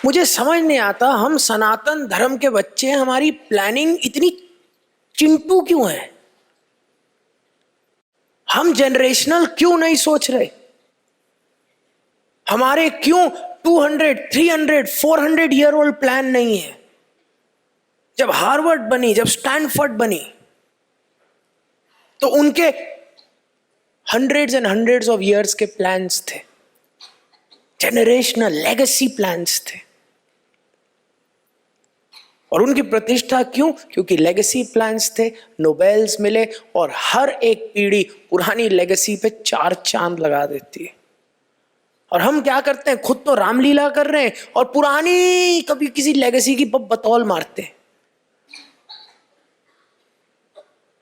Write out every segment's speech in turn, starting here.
मुझे समझ नहीं आता, हम सनातन धर्म के बच्चे हैं, हमारी प्लानिंग इतनी चिंटू क्यों है? हम जनरेशनल क्यों नहीं सोच रहे? हमारे क्यों 200, 300, 400 ईयर ओल्ड प्लान नहीं है? जब हार्वर्ड बनी, जब स्टैनफोर्ड बनी, तो उनके hundreds and hundreds of years के प्लान्स थे, जेनरेशनल लेगेसी प्लान्स थे। और उनकी प्रतिष्ठा क्यों? क्योंकि लेगेसी प्लान्स थे, नोबेल्स मिले, और हर एक पीढ़ी पुरानी लेगेसी पे 4 चांद लगा देती है। और हम क्या करते हैं? खुद तो रामलीला कर रहे हैं और पुरानी कभी किसी लेगेसी की बतौल मारते हैं।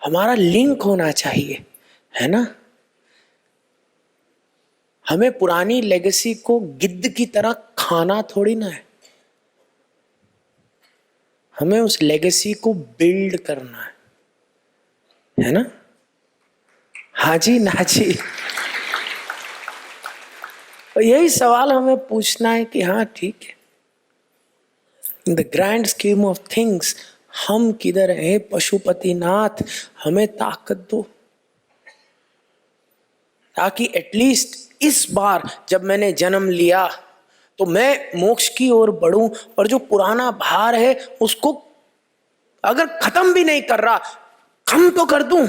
हमारा लिंक होना चाहिए, है ना? हमें पुरानी लेगेसी को गिद्ध की तरह खाना थोड़ी ना है, हमें उस लेगेसी को बिल्ड करना है ना? हाँ जी, ना जी। और यही सवाल हमें पूछना है कि हाँ ठीक है, in the grand scheme of things हम किधर हैं? पशुपतिनाथ, हमें ताकत दो, ताकि एटलीस्ट इस बार जब मैंने जन्म लिया तो मैं मोक्ष की ओर बढ़ूं, और जो पुराना भार है उसको अगर खत्म भी नहीं कर रहा, कम तो कर दूं।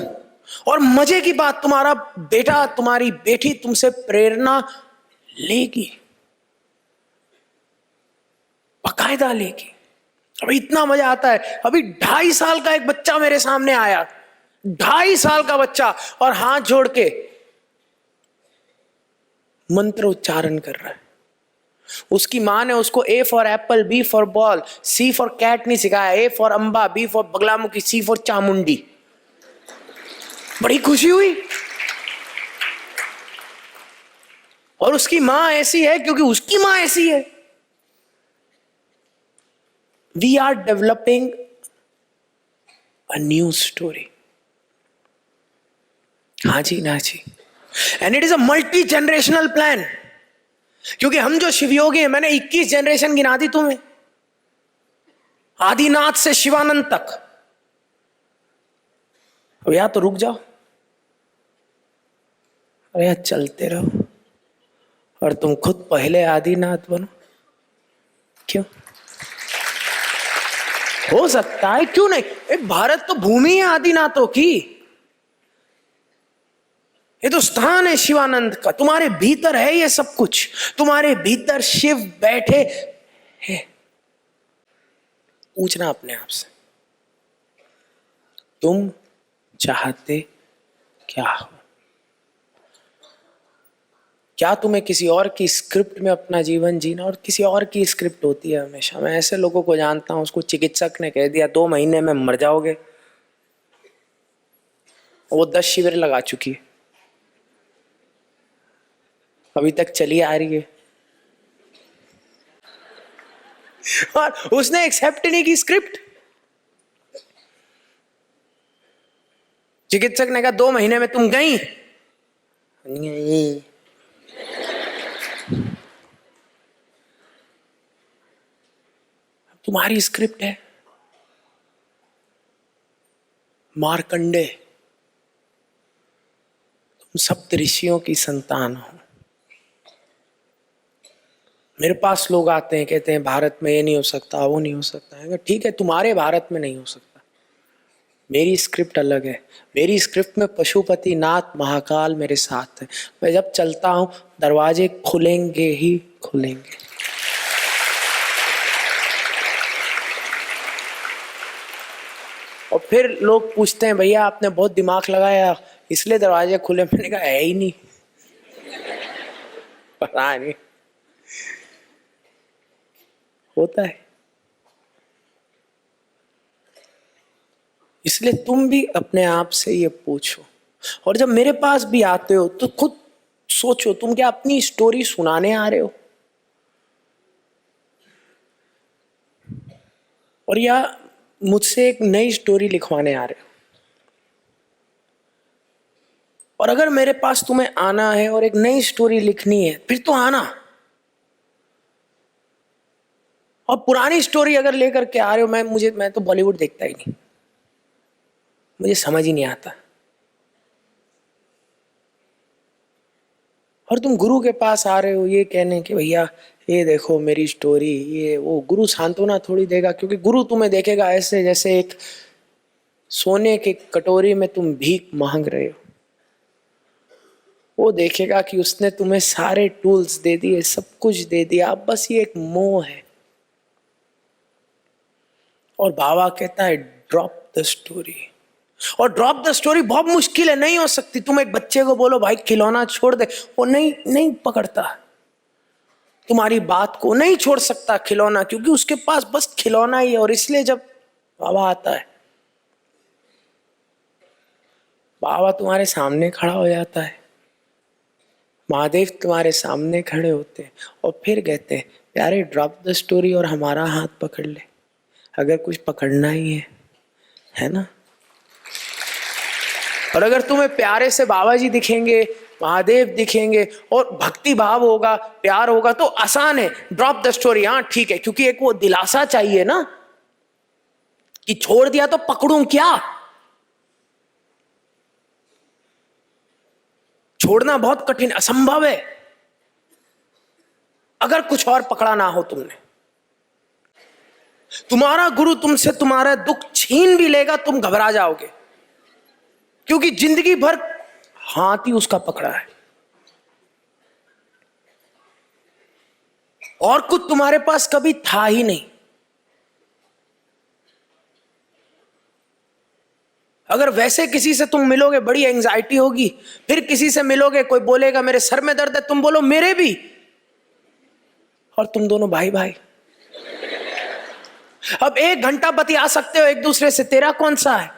और मजे की बात, तुम्हारा बेटा, तुम्हारी बेटी तुमसे प्रेरणा लेगी, बाकायदा लेगी। अभी इतना मजा आता है। अभी 2.5 साल का एक बच्चा मेरे सामने आया, 2.5 साल का बच्चा, और हाथ जोड़ के मंत्र उच्चारण कर रहा है। उसकी मां ने उसको A for apple, B for ball, C for cat नहीं सिखाया, A for Amba, B for Baglamukhi, C for Chamundi. बड़ी खुशी हुई। और उसकी मां ऐसी है क्योंकि उसकी मां ऐसी है। We are developing a new story. हाँ जी, ना जी। And it is a multi generational plan. क्योंकि हम जो शिवयोगी हैं, मैंने 21 जनरेशन गिना दी तुम्हें, आदिनाथ से शिवानंद तक। अब या तो रुक जाओ, और या चलते रहो, और तुम खुद पहले आदिनाथ बनो। क्यों? हो सकता है, क्यों नहीं? भारत तो भूमि है आदिनाथों की, ये तो स्थान है शिवानंद का। तुम्हारे भीतर है ये सब कुछ, तुम्हारे भीतर शिव बैठे हैं। पूछना अपने आप से, तुम चाहते क्या हो? क्या तुम्हें किसी और की स्क्रिप्ट में अपना जीवन जीना? और किसी और की स्क्रिप्ट होती है हमेशा। मैं ऐसे लोगों को जानता हूं, उसको चिकित्सक ने कह दिया 2 महीने में मर जाओगे, वो 10 शिविर लगा चुकी है, अभी तक चली आ रही है, और उसने एक्सेप्ट नहीं की स्क्रिप्ट। चिकित्सक ने कहा 2 महीने में तुम गई। तुम्हारी स्क्रिप्ट है मार्कंडे, तुम सप्त ऋषियों की संतान हो। मेरे पास लोग आते हैं, कहते हैं भारत में ये नहीं हो सकता, वो नहीं हो सकता है। ठीक है, तुम्हारे भारत में नहीं हो सकता, मेरी स्क्रिप्ट अलग है। मेरी स्क्रिप्ट में पशुपति नाथ महाकाल मेरे साथ है। मैं जब चलता हूं, दरवाजे खुलेंगे ही खुलेंगे। और फिर लोग पूछते हैं, भैया आपने बहुत दिमाग लगाया इसलिए दरवाजे खुले। मैंने कहा है ही नहीं, पता नहीं, होता है। इसलिए तुम भी अपने आप से ये पूछो, और जब मेरे पास भी आते हो तो खुद सोचो, तुम क्या अपनी स्टोरी सुनाने आ रहे हो, और या मुझसे एक नई स्टोरी लिखवाने आ रहे हो? और अगर मेरे पास तुम्हें आना है और एक नई स्टोरी लिखनी है, फिर तो आना। और पुरानी स्टोरी अगर लेकर के आ रहे हो, मैं तो बॉलीवुड देखता ही नहीं, मुझे समझ ही नहीं आता। और तुम गुरु के पास आ रहे हो ये कहने कि भैया ये देखो मेरी स्टोरी, ये वो। गुरु सांत्वना थोड़ी देगा, क्योंकि गुरु तुम्हें देखेगा ऐसे जैसे एक सोने के कटोरी में तुम भीख मांग रहे हो। वो देखेगा कि उसने तुम्हें सारे टूल्स दे दिए, सब कुछ दे दिया, अब बस ये एक मोह है। और बाबा कहता है ड्रॉप द स्टोरी। और ड्रॉप द स्टोरी बहुत मुश्किल है, नहीं हो सकती। तुम एक बच्चे को बोलो भाई खिलौना छोड़ दे, वो नहीं पकड़ता तुम्हारी बात को, नहीं छोड़ सकता खिलौना, क्योंकि उसके पास बस खिलौना ही है। और इसलिए जब बाबा आता है, बाबा तुम्हारे सामने खड़ा हो जाता है, महादेव तुम्हारे सामने खड़े होते हैं और फिर कहते हैं प्यारे ड्रॉप द स्टोरी और हमारा हाथ पकड़ ले, अगर कुछ पकड़ना ही है ना। और अगर तुम्हें प्यारे से बाबा जी दिखेंगे, महादेव दिखेंगे और भक्ति भाव होगा, प्यार होगा, तो आसान है ड्रॉप द स्टोरी। हाँ ठीक है, क्योंकि एक वो दिलासा चाहिए ना कि छोड़ दिया तो पकड़ूं क्या। छोड़ना बहुत कठिन, असंभव है अगर कुछ और पकड़ा ना हो तुमने। तुम्हारा गुरु तुमसे तुम्हारा दुख छीन भी लेगा, तुम घबरा जाओगे, क्योंकि जिंदगी भर हाथ ही उसका पकड़ा है और कुछ तुम्हारे पास कभी था ही नहीं। अगर वैसे किसी से तुम मिलोगे बड़ी एंजाइटी होगी, फिर किसी से मिलोगे कोई बोलेगा मेरे सर में दर्द है, तुम बोलो मेरे भी, और तुम दोनों भाई भाई। अब 1 घंटा बतिया सकते हो एक दूसरे से, तेरा कौन सा है?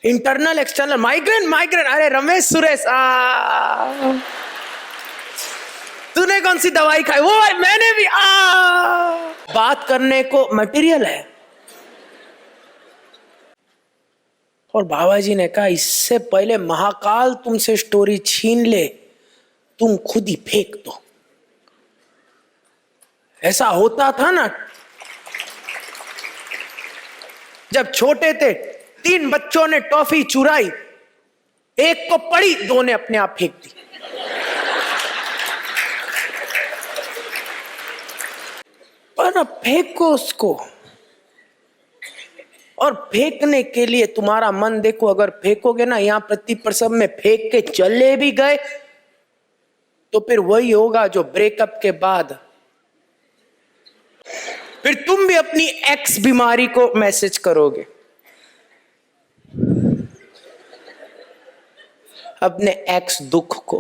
Internal external, migraine. अरे रमेश सुरेश, तूने कौन सी दवाई खाई? वो मैंने भी। बात करने को मटेरियल है। और बाबा जी ने कहा इससे पहले महाकाल तुमसे स्टोरी छीन ले, तुम खुद ही फेंक दो। ऐसा होता था ना, जब छोटे थे 3 बच्चों ने टॉफी चुराई, एक को पड़ी, 2 ने अपने आप फेंक दी। पर अब फेंको उसको। और फेंकने के लिए तुम्हारा मन देखो, अगर फेंकोगे ना, यहां पृथ्वी पर सब में फेंक के चले भी गए तो फिर वही होगा जो ब्रेकअप के बाद फिर तुम भी अपनी एक्स बीमारी को मैसेज करोगे, अपने एक्स दुख को।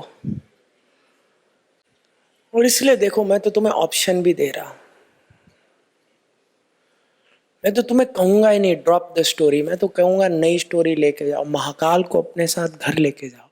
और इसलिए देखो, मैं तो तुम्हें ऑप्शन भी दे रहा हूं। मैं तो तुम्हें कहूंगा ही नहीं ड्रॉप द स्टोरी, मैं तो कहूंगा नई स्टोरी लेके जाओ, महाकाल को अपने साथ घर लेके जाओ।